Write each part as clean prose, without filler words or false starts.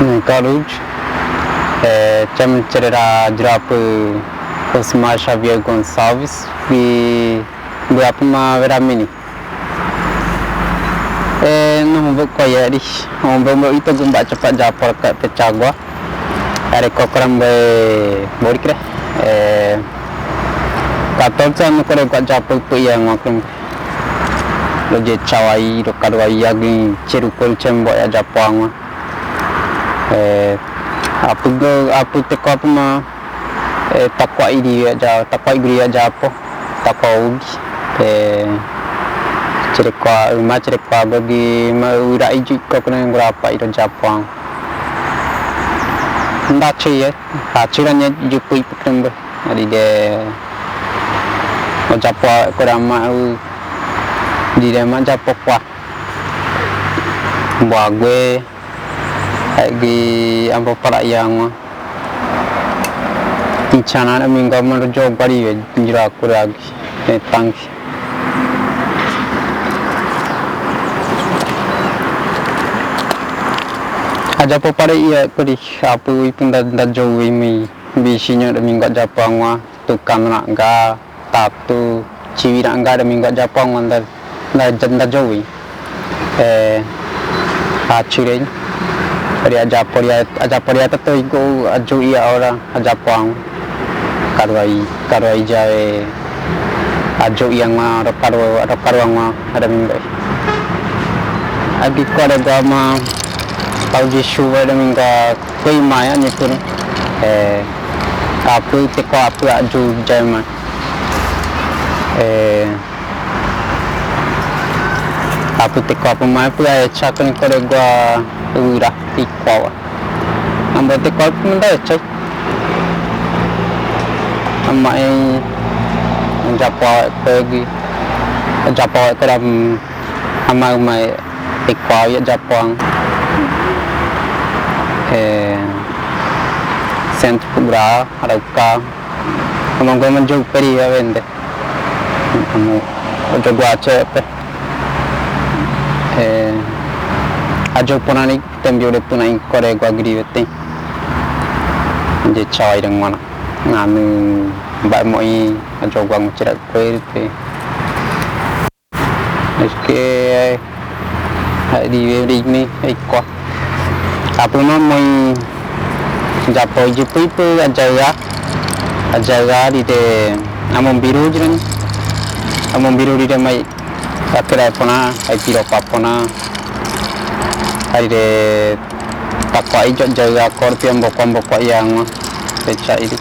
College, chama cerera drop Osmar Xavier Gonçalves e drop uma veramini. Não vou conhecer, não vou itu gumba cepat japor kat pecagua. Ada kokoram be borikre. 14 anos quando eu japor tu yang maklum. Lo je cawai do kadwai yagi ceru kol cembo ya japang. Apa teko apa mah takwa ini aja takwa igri aja apa takwa ugi cerekwa rumah cerekwa bagi mau rai jiko kena berapa itu Jepang ndak cie hacilannya jupu ipukan ber jadi de mau Jepang kurang mau di dema Jepang kuah buah gue lagi ambo para yang di channel minggu menuju bari jira kurang tangki aja popare iya kuri apu ipun da jowi mi bisinya minggu Jepang wa tukang nak ga tatu ciwi nak ga minggu Jepang mandar da jowi acuren dari aja poria tu iku aju ia orang aja puang karwai jae aju yang ma rokarwang ma ada minggu agi ko ada gama tau jisu ada minggu koi maya ni pun apu teko apu aju jae ma apu teko apu ma apu ya chakun ko gua urah ikwa ambil tekol pun dah cek amai Jepang pergi Jepang keram amai ikwa ya Jepang sent pura arauka among menjuk peri ya wende kamu udah gua cek ajo punani tembio de punai kore gua giri wete je chawai dang mana nganu ba moi ajo gua ngucirat koe te eske di ni ikwa apu no moi japo jipu ipu ajaga di de amon biru jiran amon biru di de mai akira pona ai piro papona hari de takwa ijo jaga korpiam bokon yang peca ini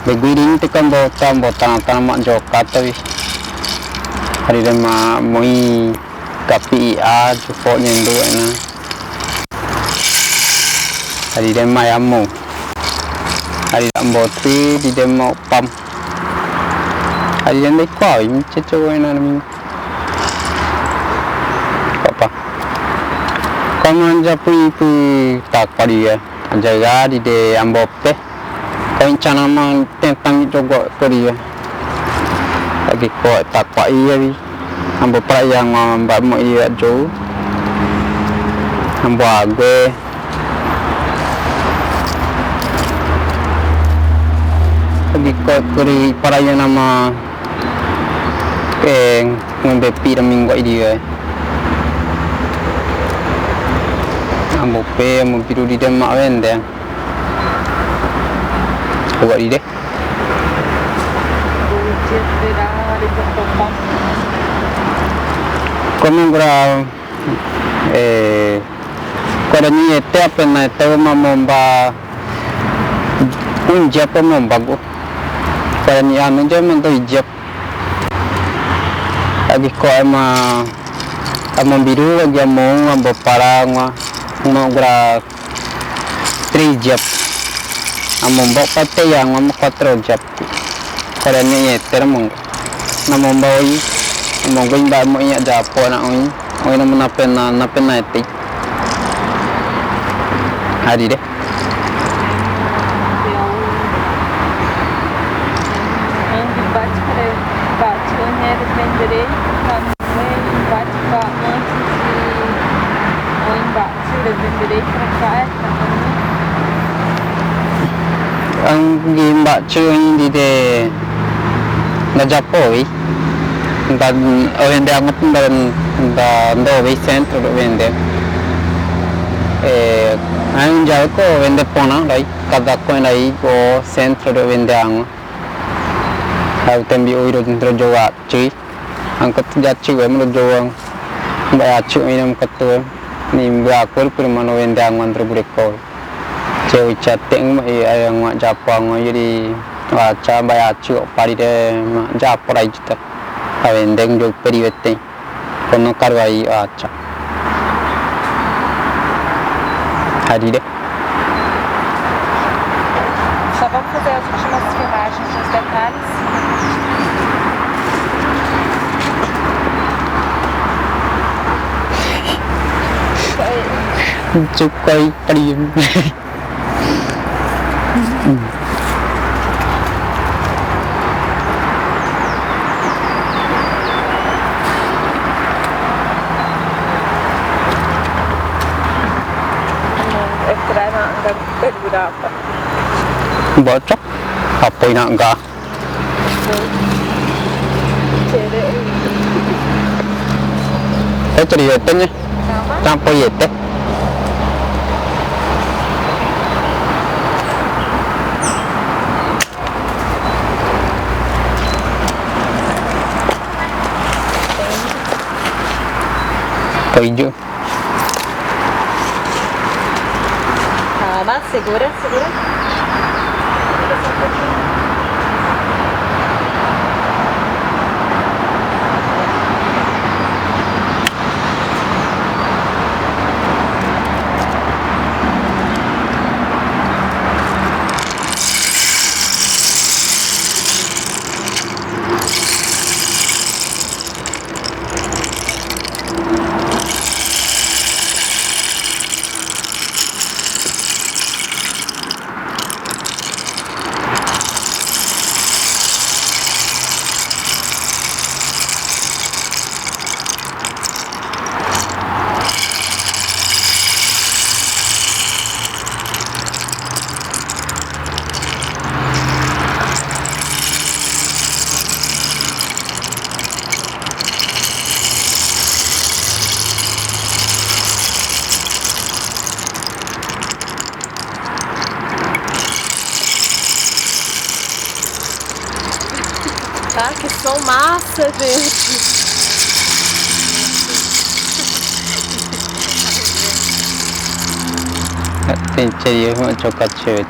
begiring tekan botan mak joka tapi hari de ma moi kapi a jupo nyendo na hari de ma yamu hari ambo tri di demo pam hari de kwa ini ceco na mi kamu japu ipu tak padi ya jaga di de ambope kau cana mang tentang jogo padi ya lagi kau tak padi ya bi ambo pra yang mbak mo iya jo ambo age lagi kau kuri para yang nama ngombe pira minggu dia ambo pe ambo biru di dem mak wende buat di deh komen gra kada ni ete apena ete mamomba unja pa momba go kada ni anu jaman to ijap lagi ko ama amon biru lagi among ambo parang mau gra 3 jap among bok pate yang am 4 jap kada ni termong namong bawi among goin ba mo iya japo na oi na napen na eti hari deh bate, né, vender, tá no meio, bate, mbak cu hindi de najapoy dan vende angot dan dove centro do vende ayun jal ko vende pona dai kada ko nai ko centro do vende ang hal tembi uiro dentro jowa cui angkat jacu mo jowa mbak cu minum katu ni mbak ko mano vende ang antro bureko cewek chatting ayang mak Japang jadi baca bayacu pari de Japang aja kita avendeng jo perivete kono karwai acha hari de. Só vamos fazer as últimas filmagens dos detalhes. Cukai prim. Berapa? Bocok apa yang enggak saya ceritanya campur ya teh hijau. Calma, segura, segura. Tá? Que som massa, gente! Jadi mau coklat cewek.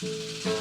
Obrigada.